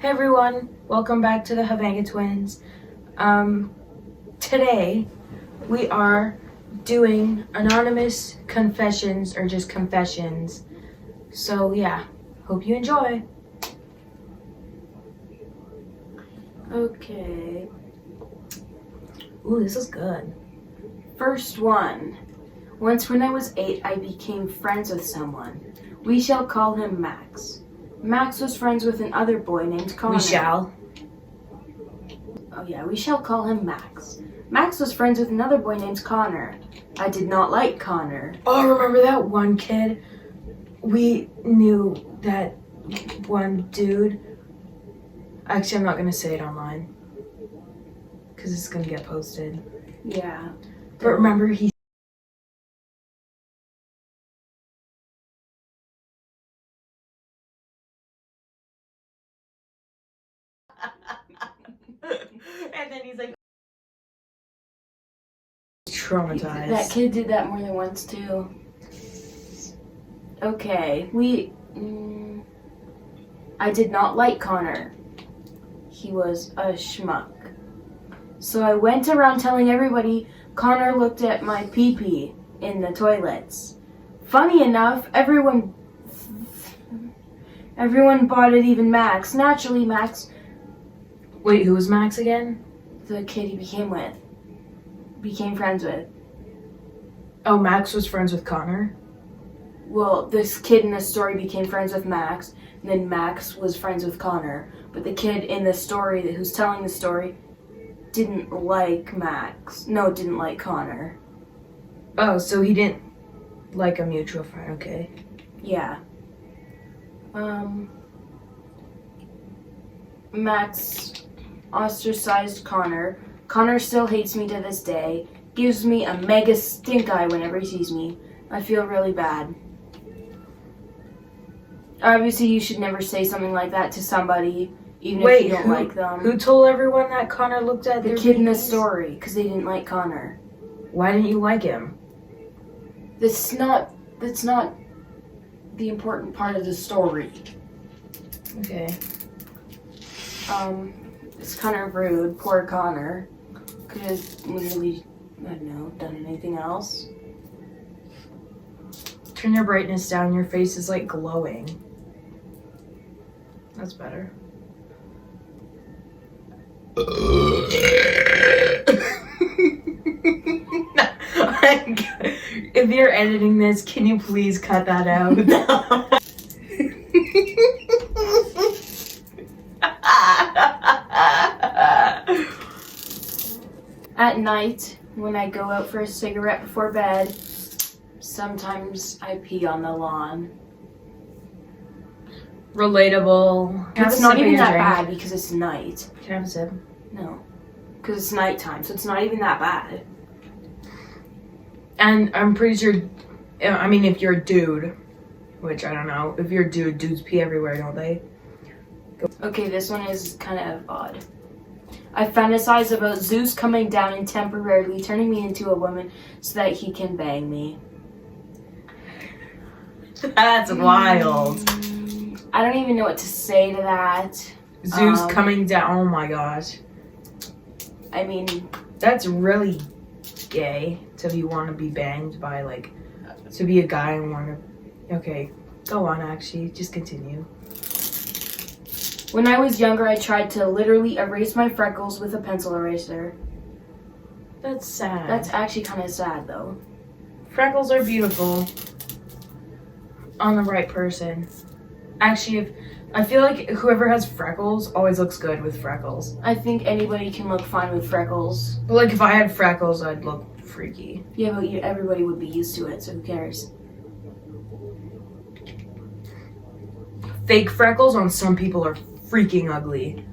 Hey everyone, welcome back to the Havanga Twins. Today we are doing anonymous confessions or just confessions. So yeah, hope you enjoy. Okay. Ooh, this is good. First one. Once when I was 8, I became friends with someone. We shall call him Max. Max was friends with another boy named Connor. We shall. Oh yeah, we shall call him Max. Max was friends with another boy named Connor. I did not like Connor. Oh, remember that one kid? We knew that one dude. Actually, I'm not gonna say it online because it's gonna get posted. Yeah. But remember, he and then he's like traumatized. That kid did that more than once too. Okay, I did not like Connor. He was a schmuck. So I went around telling everybody Connor looked at my pee-pee in the toilets. Funny enough, everyone bought it, even Max. Naturally, Max, Wait, who was Max again? the kid he became friends with. Oh, Max was friends with Connor? Well, this kid in the story became friends with Max, and then Max was friends with Connor. But the kid in the story who's telling the story didn't like Max. No, didn't like Connor. Oh, so he didn't like a mutual friend, okay. Yeah. Max ostracized Connor. Connor still hates me to this day. Gives me a mega stink eye whenever he sees me. I feel really bad. Obviously, you should never say something like that to somebody, even if you don't like them. Who told everyone that Connor looked at The their kid in the babies? story, because they didn't like Connor. Why didn't you like him? That's not the important part of the story. Okay. It's kind of rude. Poor Connor. Could have literally, I don't know, done anything else. Turn your brightness down, your face is like glowing. That's better. If you're editing this, can you please cut that out? At night, when I go out for a cigarette before bed, sometimes I pee on the lawn. Relatable. It's not even that bad because it's night. Can I have a sip? No. Because it's nighttime, so it's not even that bad. And I'm pretty sure, I mean, if you're a dude, which I don't know, if you're a dude, dudes pee everywhere, don't they? Okay, this one is kind of odd. I fantasize about Zeus coming down and temporarily turning me into a woman so that he can bang me. That's wild. I don't even know what to say to that. Zeus coming down, oh my gosh. I mean, That's really gay to want to be banged by, like, to be a guy and want to, okay, go on actually, just continue. when I was younger, I tried to literally erase my freckles with a pencil eraser. That's sad. That's actually kind of sad, though. Freckles are beautiful on the right person. Actually, I feel like whoever has freckles always looks good with freckles. I think anybody can look fine with freckles. But like if I had freckles, I'd look freaky. Yeah, but everybody would be used to it, so who cares? Fake freckles on some people are freaking ugly.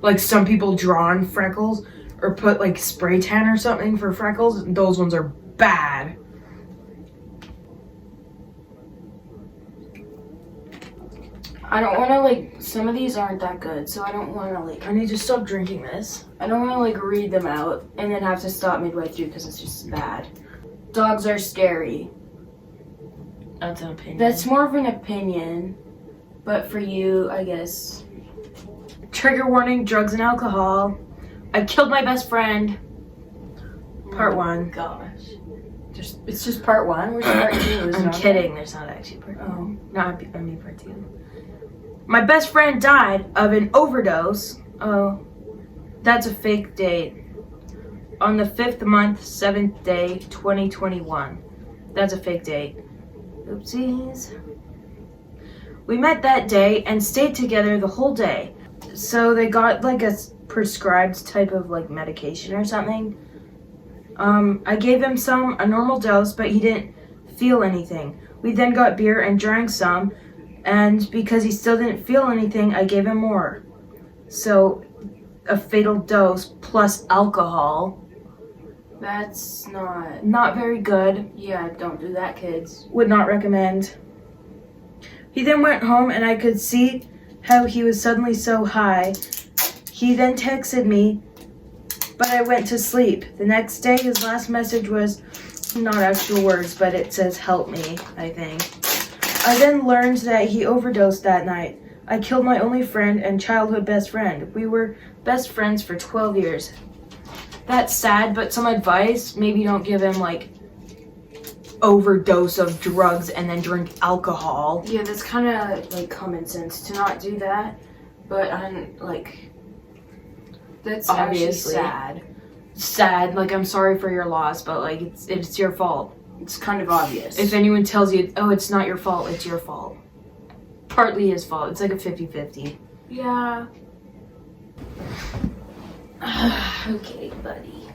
Like some people draw on freckles or put like spray tan or something for freckles. Those ones are bad. I don't want to, like, some of these aren't that good, so I don't want to, like, I need to stop drinking this. I don't want to, like, read them out and then have to stop midway through because it's just bad. Dogs are scary. That's an opinion. That's more of an opinion, but for you, I guess, Trigger warning, drugs and alcohol. I killed my best friend. Part Oh my 1. Gosh. It's just part 1? Where's part 2? Is it I'm on kidding. There's not actually part 2. Oh. No, I mean part 2. My best friend died of an overdose. Oh, that's a fake date. On the 5th month, 7th day, 2021. That's a fake date. Oopsies. We met that day and stayed together the whole day. So they got like a prescribed type of like medication or something. I gave him a normal dose, but he didn't feel anything. We then got beer and drank some, and because he still didn't feel anything, I gave him more. So, a fatal dose plus alcohol. That's not... Not very good. Yeah, don't do that, kids. Would not recommend. He then went home, and I could see how he was suddenly so high. He then texted me, but I went to sleep. The next day, his last message was not actual words, but it says, "Help me," I think. I then learned that he overdosed that night. I killed my only friend and childhood best friend. We were best friends for 12 years. That's sad, but some advice, maybe don't give him, like, overdose of drugs and then drink alcohol. Yeah, that's kind of, like, common sense to not do that. But, that's Obviously. actually sad. Sad, like, I'm sorry for your loss, but, like, it's your fault. It's kind of obvious. If anyone tells you, oh, it's not your fault, it's your fault. Partly his fault. It's like a 50-50. Yeah. Okay, buddy.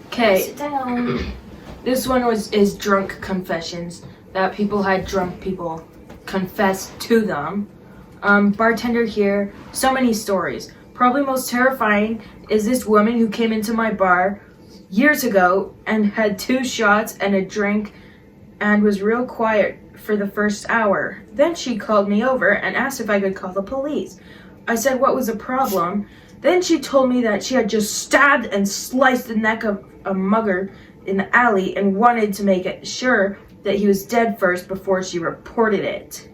Okay, Sit down. this one is drunk confessions that people had drunk people confess to them. Bartender here, so many stories. Probably most terrifying is this woman who came into my bar years ago and had 2 shots and a drink and was real quiet for the first hour. Then she called me over and asked if I could call the police. I said what was the problem. Then she told me that she had just stabbed and sliced the neck of a mugger in the alley and wanted to make it sure that he was dead first before she reported it.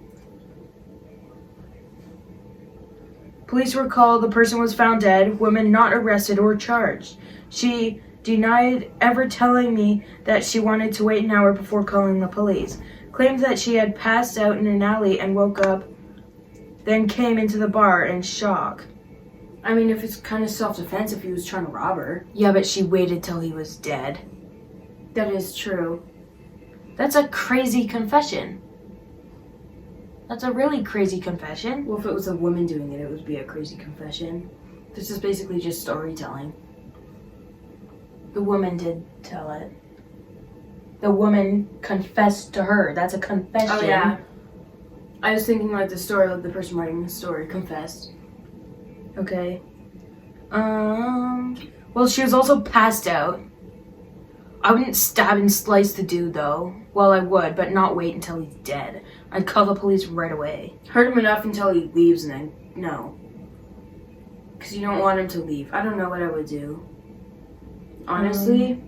Police were called, the person was found dead, woman not arrested or charged. She denied ever telling me that she wanted to wait an hour before calling the police. Claimed that she had passed out in an alley and woke up, then came into the bar in shock. I mean, if it's kind of self-defense if he was trying to rob her. Yeah, but she waited till he was dead. That is true. That's a crazy confession. That's a really crazy confession. Well, if it was a woman doing it, it would be a crazy confession. This is basically just storytelling. The woman did tell it. The woman confessed to her. That's a confession. Oh, yeah. I was thinking like the story, like the person writing the story confessed. Okay. Well, she was also passed out. I wouldn't stab and slice the dude, though. Well, I would, but not wait until he's dead. I'd call the police right away. Hurt him enough until he leaves and then, no. Because you don't want him to leave. I don't know what I would do. Honestly.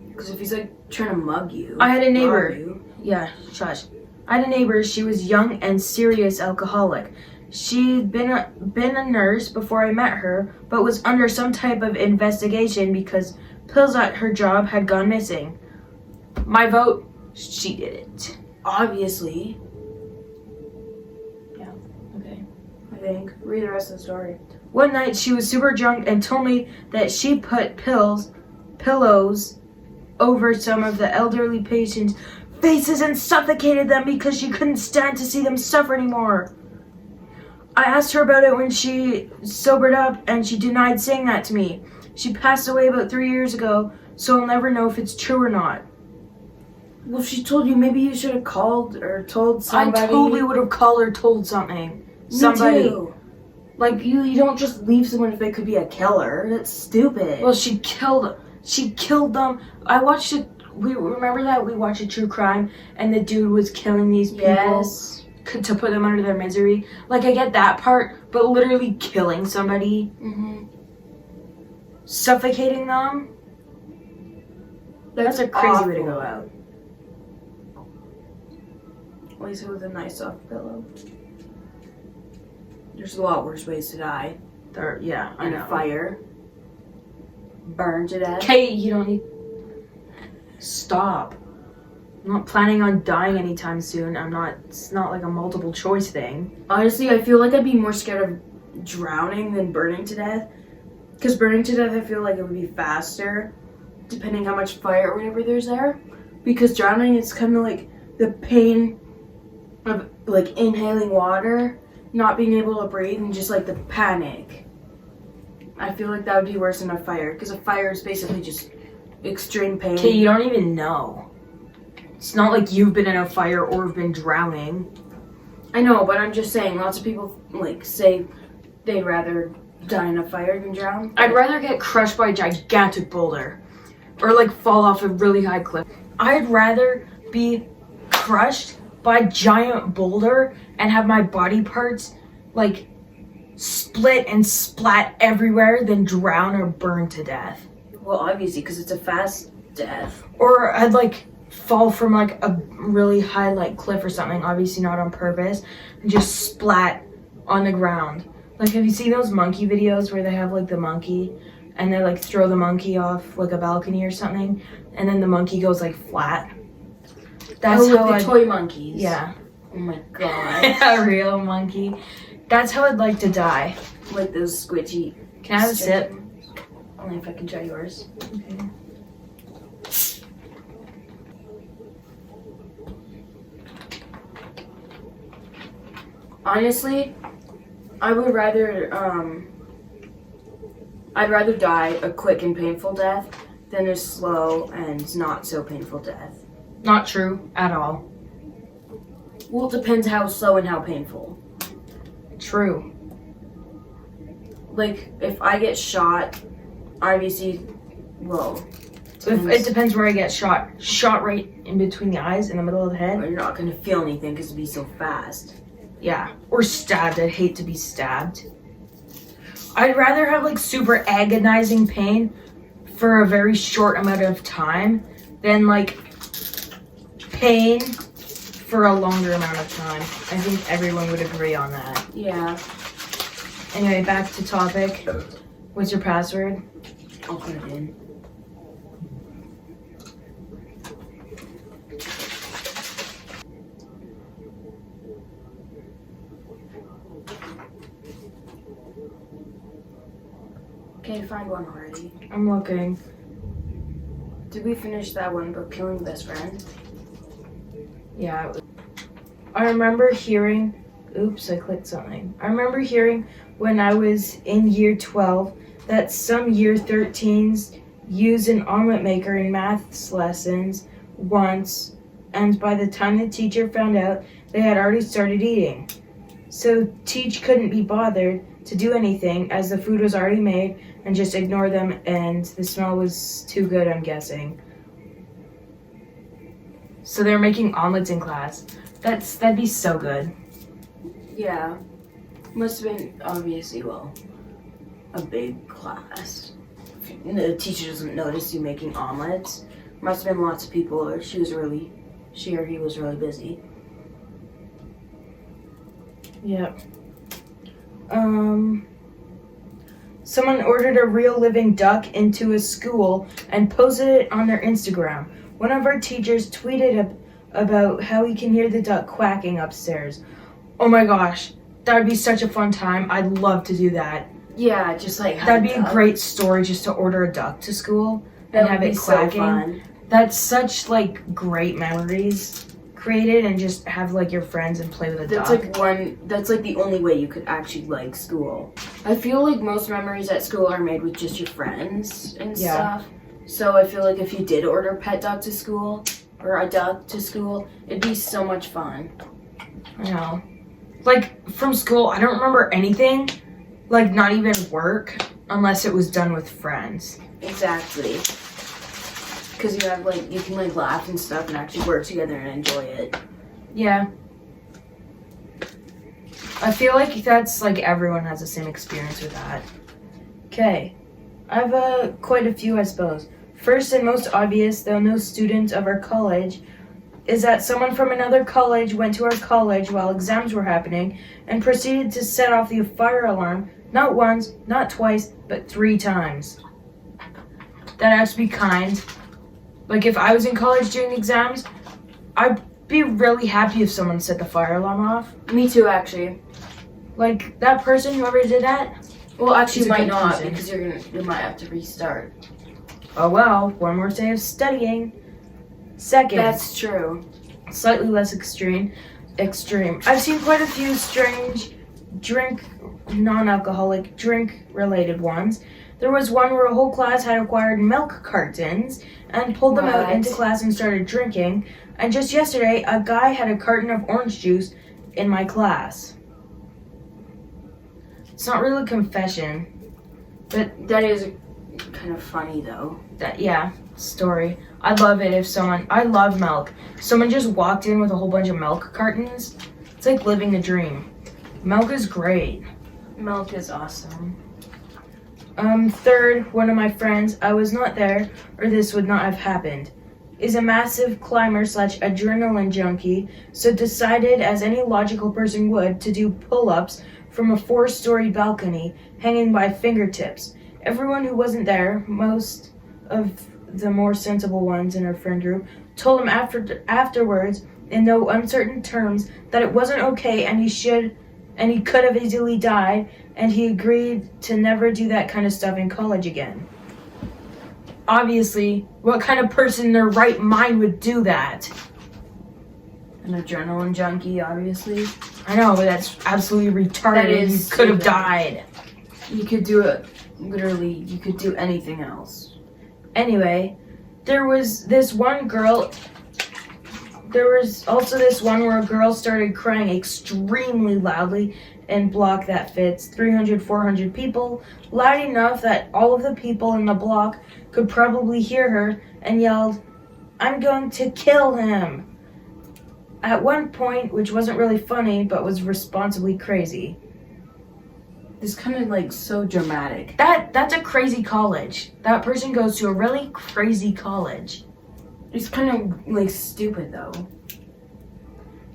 Because if he's like trying to mug you. I had a neighbor. rob you. Yeah, shush. I had a neighbor. She was young and serious alcoholic. She'd been a nurse before I met her, but was under some type of investigation because pills at her job had gone missing. My vote, she did it. Obviously. Yeah, okay. I think. Read the rest of the story. One night she was super drunk and told me that she put pillows over some of the elderly patients' faces and suffocated them because she couldn't stand to see them suffer anymore. I asked her about it when she sobered up and she denied saying that to me. She passed away about 3 years ago, so I'll never know if it's true or not. Well, if she told you, maybe you should have called or told somebody. I totally would have called or told something. Somebody. Me too. Like, you don't just leave someone if they could be a killer. That's stupid. Well, she killed them. I watched it. We remember that we watched a true crime and the dude was killing these people. Yes. To put them under their misery. Like, I get that part, but literally killing somebody, Mm-hmm. suffocating them, that's a crazy way to go awful. out. At least it was a nice soft pillow. There's a lot worse ways to die. Yeah, I In know. a fire. Burn to death. Okay, you don't need. Stop. I'm not planning on dying anytime soon. It's not like a multiple choice thing. Honestly, I feel like I'd be more scared of drowning than burning to death. Because burning to death, I feel like it would be faster, depending how much fire or whatever there's there. Because drowning, it's kind of like the pain of like inhaling water, not being able to breathe, and just like the panic. I feel like that would be worse than a fire. Because a fire is basically just extreme pain. Okay, you don't even know. It's not like you've been in a fire or have been drowning. I know, but I'm just saying, lots of people like say they'd rather die in a fire than drown. I'd rather get crushed by a gigantic boulder or like fall off a really high cliff. I'd rather be crushed by a giant boulder and have my body parts like split and splat everywhere than drown or burn to death. Well, obviously, because it's a fast death. Or I'd like fall from like a really high like cliff or something, obviously not on purpose, and just splat on the ground. Like, have you seen those monkey videos where they have like the monkey and they like throw the monkey off like a balcony or something, and then the monkey goes like flat? That's how the toy monkeys. Yeah. Oh my god. A real monkey. That's how I'd like to die. Like those squidgy. Can I have a sip? Only if I can try yours. Okay. Honestly, I would rather I'd rather die a quick and painful death than a slow and not so painful death. Not true at all. Well, it depends how slow and how painful. True. Like, if I get shot, obviously, well, So if, it depends where I get shot. Shot right in between the eyes, in the middle of the head. you're not gonna feel anything because it'd be so fast. Yeah. Or stabbed. I'd hate to be stabbed. I'd rather have like super agonizing pain for a very short amount of time than like pain for a longer amount of time. I think everyone would agree on that. Yeah. Anyway, back to topic. What's your password? I'll put it in. Okay, find one already. I'm looking. Did we finish that one about killing the best friend? Yeah. I remember hearing. Oops, I clicked something. I remember hearing when I was in year 12 that some year 13s use an omelet maker in maths lessons once, and by the time the teacher found out, they had already started eating. So Teach couldn't be bothered to do anything as the food was already made and just ignore them, and the smell was too good, I'm guessing. So they're making omelets in class. That'd be so good. Yeah. Must have been, obviously, well, a big class. The teacher doesn't notice you making omelets. Must have been lots of people, or she or he was really busy. Yep. Someone ordered a real living duck into a school and posted it on their Instagram. One of our teachers tweeted about how he can hear the duck quacking upstairs. Oh my gosh, that would be such a fun time. I'd love to do that. Yeah, just like That'd be a great story, just to order a duck to school and have it quacking. So fun. That's such like great memories created, and just have like your friends and play with a duck. That's like the only way you could actually like school. I feel like most memories at school are made with just your friends and stuff. So I feel like if you did order a pet duck to school or a duck to school, it'd be so much fun. I know. Like, from school, I don't remember anything, like, not even work, unless it was done with friends. Exactly. Because you have, like, you can, like, laugh and stuff and actually work together and enjoy it. Yeah. I feel like that's, like, everyone has the same experience with that. Okay. I have quite a few, I suppose. First and most obvious, though no student of our college is that someone from another college went to our college while exams were happening and proceeded to set off the fire alarm not once, not twice, but 3 times. That has to be kind. Like, if I was in college doing exams, I'd be really happy if someone set the fire alarm off. Me too, actually. Like, that person, whoever did that, Well, actually, It's a might good not person. because you might have to restart. oh well, one more day of studying. Second, That's true. slightly less extreme. I've seen quite a few strange non-alcoholic drink-related ones. There was one where a whole class had acquired milk cartons and pulled them out What? into class and started drinking. And just yesterday, a guy had a carton of orange juice in my class. It's not really a confession, but That is kind of funny, though. story. I love it if I love milk. Someone just walked in with a whole bunch of milk cartons. It's like living a dream. Milk is great. Milk is awesome. Third, one of my friends, I was not there, or this would not have happened, is a massive climber / adrenaline junkie, so decided, as any logical person would, to do pull-ups from a 4-story balcony hanging by fingertips. Everyone who wasn't there, most of the more sensible ones in our friend group, told him afterwards, in no uncertain terms, that it wasn't okay and he could have easily died, and he agreed to never do that kind of stuff in college again. Obviously, what kind of person in their right mind would do that? An adrenaline junkie, obviously. I know, but that's absolutely retarded. That is You could have stupid. died. You could do it. Literally, you could do anything else. Anyway, there was also this one where a girl started crying extremely loudly in block that fits 300, 400 people, loud enough that all of the people in the block could probably hear her, and yelled, "I'm going to kill him!" At one point, which wasn't really funny, but was responsibly crazy. It's kind of like so dramatic. That's a crazy college. That person goes to a really crazy college. It's kind of like stupid though.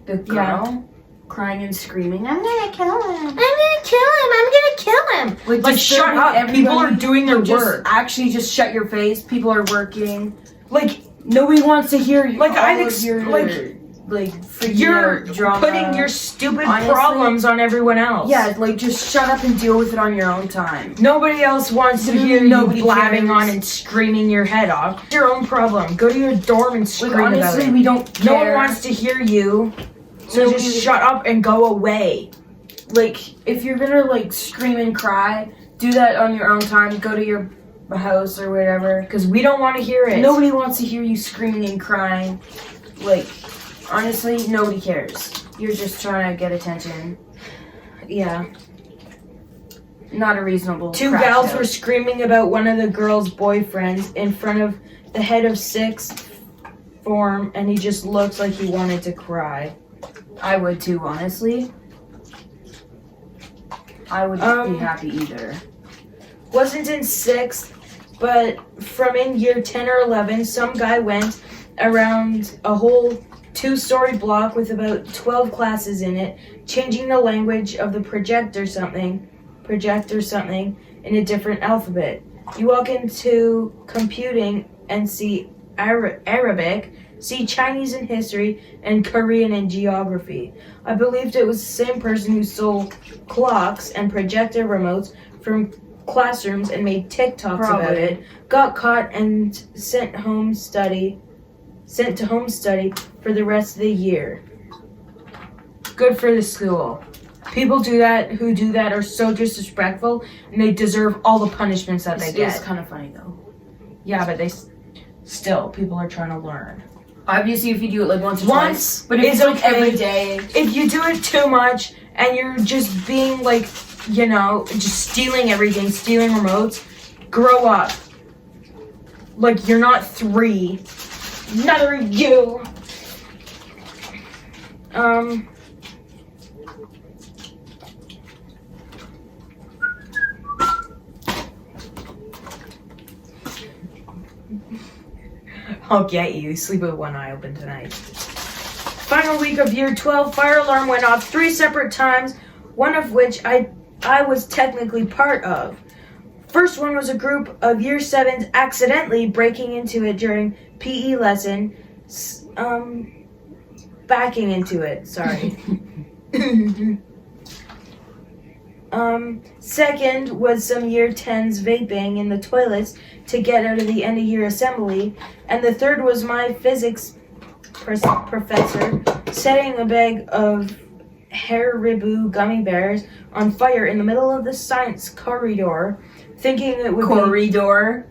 The girl crying and screaming, "I'm gonna kill him! I'm gonna kill him! Like, shut up. People are doing their work. Actually, just shut your face. People are working. Like, Nobody wants to hear you. Like, all I've of your, freaking you're out drama. putting your stupid Honestly, problems on everyone else. Yeah, like just shut up and deal with it on your own time. Nobody else wants to Literally hear you nobody blabbing cares. on and screaming your head off. It's your own problem. Go to your dorm and scream Like honestly, about it. we don't care. No one wants to hear you. So Nobody- just shut up and go away. Like, if you're gonna like scream and cry, do that on your own time. Go to your house or whatever. Because we don't want to hear it. Nobody wants to hear you screaming and crying. Like, honestly, nobody cares. You're just trying to get attention. Yeah. Not a reasonable. Two crack gals joke. were screaming about one of the girls' boyfriends in front of the head of sixth form, and he just looked like he wanted to cry. I would too, honestly. I wouldn't be happy either. Wasn't in sixth, but from in year 10 or 11, some guy went around a whole 2-story block with about 12 classes in it, changing the language of the project or something in a different alphabet. You walk into computing and see Arabic, see Chinese in history, and Korean in geography. I believed it was the same person who stole clocks and projector remotes from classrooms and made TikToks about Probably. it, got caught and sent to home study for the rest of the year. Good for the school. People who do that are so disrespectful, and they deserve all the punishments that they It's get. kind of funny though. Yeah, but still, people are trying to learn. Obviously, if you do it like once or Once, twice, but if it's it's like okay. every day, If you do it too much and you're just being like, just stealing everything, stealing remotes, grow up. Like, you're not 3. Neither are you. I'll get you. Sleep with one eye open tonight. final week of year 12, fire alarm went off 3 separate times, one of which I was technically part of. First one was a group of year 7s accidentally breaking into it during PE lesson, backing into it, sorry. Second was some year 10s vaping in the toilets to get out of the end of year assembly, and the third was my physics professor setting a bag of Haribo gummy bears on fire in the middle of the science corridor, thinking it would Corridor.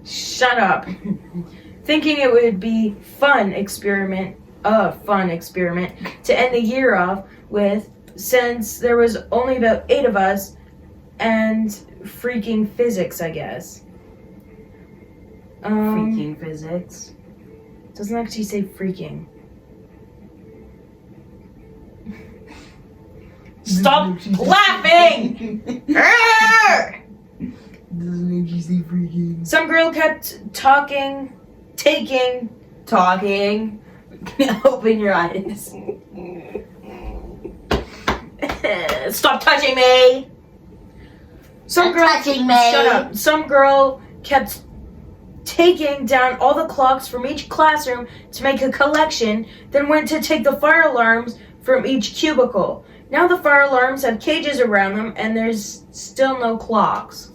Shut up. Thinking it would be a fun experiment to end the year off with, since there was only about 8 of us, and freaking physics, I guess. Freaking physics. Doesn't actually say freaking. Stop laughing! Doesn't actually say freaking. Some girl kept talking. Open your eyes. Stop touching me! Some girl, touching me. Shut up. Some girl kept taking down all the clocks from each classroom to make a collection, then went to take the fire alarms from each cubicle. Now the fire alarms have cages around them and there's still no clocks.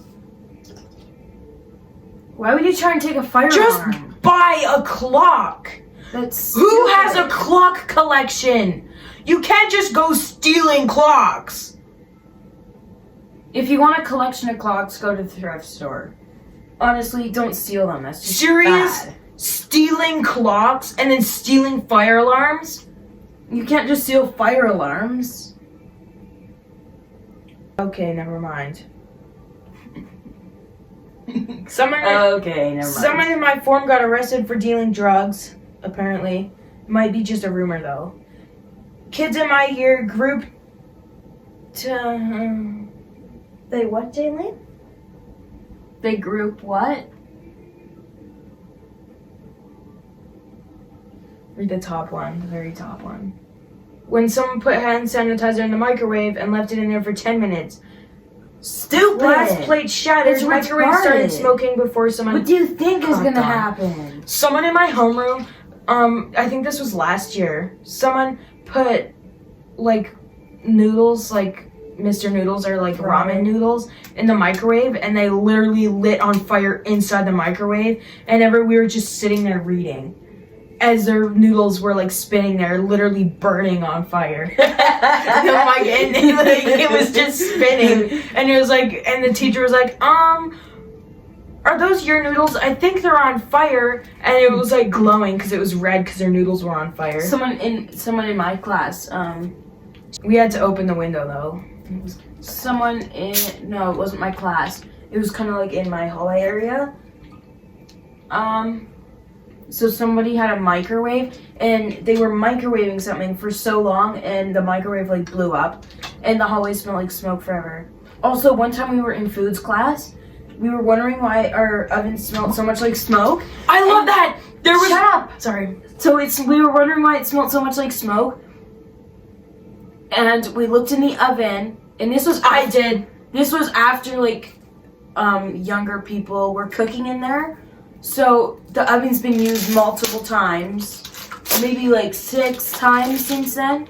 Why would you try and take a fire alarm? Just buy a clock! That's Who has a stupid. clock collection? You can't just go stealing clocks! If you want a collection of clocks, go to the thrift store. Honestly, don't steal them. That's just Serious? bad. Stealing clocks and then stealing fire alarms? You can't just steal fire alarms. Okay, never mind. Someone Okay, never mind. Someone in my form got arrested for dealing drugs, apparently. Might be just a rumor, though. Kids in my year grouped to... They what, Jalen? They group what? Read the top one, the very top one. When someone put hand sanitizer in the microwave and left it in there for 10 minutes. Stupid! Glass plate shattered, It's microwave started retarded. smoking before someone... What do you think is Hot gonna dog. happen? Someone in my homeroom, I think this was last year, someone put, like, noodles, like, Mr. Noodles or, like, ramen noodles in the microwave, and they literally lit on fire inside the microwave, and we were just sitting there reading as their noodles were, like, spinning there, literally burning on fire. And like, it was just spinning, and it was like, and the teacher was like, are those your noodles? I think they're on fire. And it was like glowing because it was red because their noodles were on fire. Someone in my class, We had to open the window though. no, it wasn't my class. It was kind of like in my hallway area. So somebody had a microwave and they were microwaving something for so long and the microwave like blew up and the hallway smelled like smoke forever. Also, one time we were in foods class, we were wondering why our oven smelled so much like smoke. I love that! There was... Shut up! Sorry. So we were wondering why it smelled so much like smoke. And we looked in the oven, and this was after like younger people were cooking in there. So the oven's been used multiple times, maybe like 6 times since then.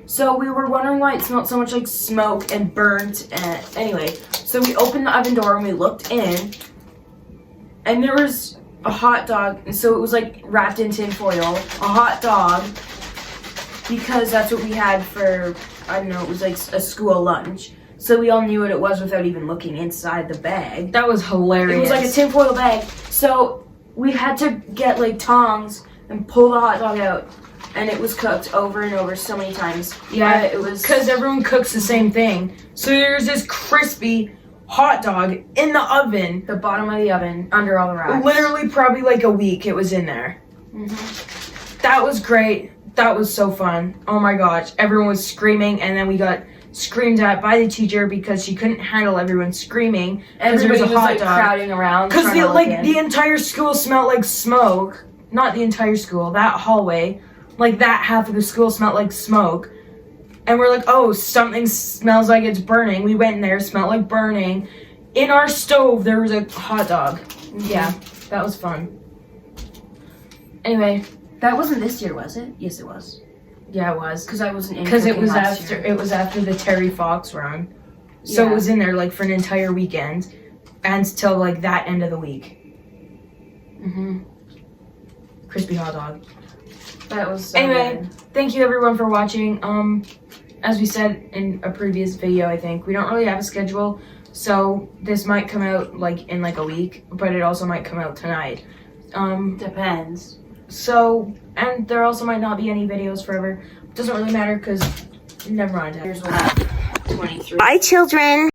So we were wondering why it smelled so much like smoke and burnt. Anyway, so we opened the oven door and we looked in, and there was a hot dog. And so it was like wrapped in tin foil, a hot dog, because that's what we had for, I don't know, it was like a school lunch. So we all knew what it was without even looking inside the bag. That was hilarious. It was like a tinfoil bag. So we had to get like tongs and pull the hot dog out. And it was cooked over and over so many times. Yeah, it was... because everyone cooks the same thing. So there's this crispy hot dog in the oven. The bottom of the oven, under all the racks. Literally probably like a week it was in there. Mm-hmm. That was great. That was so fun. Oh my gosh. Everyone was screaming and then we got screamed at by the teacher because she couldn't handle everyone screaming because there was Everybody a was hot like dog. crowding around. Because trying to look in. the entire school smelled like smoke. Not the entire school, that hallway. Like that half of the school smelled like smoke. And we're like, oh, something smells like it's burning. We went in there, smelled like burning. In our stove, there was a hot dog. Yeah, that was fun. Anyway, That wasn't this year, was it? Yes, it was. yeah, it was. Because I wasn't in. Because it cooking was last after year. it was after the Terry Fox run. So Yeah. it was in there like for an entire weekend. And till like that end of the week. Crispy hot dog. That was so Anyway, good. thank you everyone for watching. As we said in a previous video, I think we don't really have a schedule, so this might come out like in like a week, but it also might come out tonight. Depends. So, and there also might not be any videos forever. Doesn't really matter because never mind. Here's what. 23. Bye, children.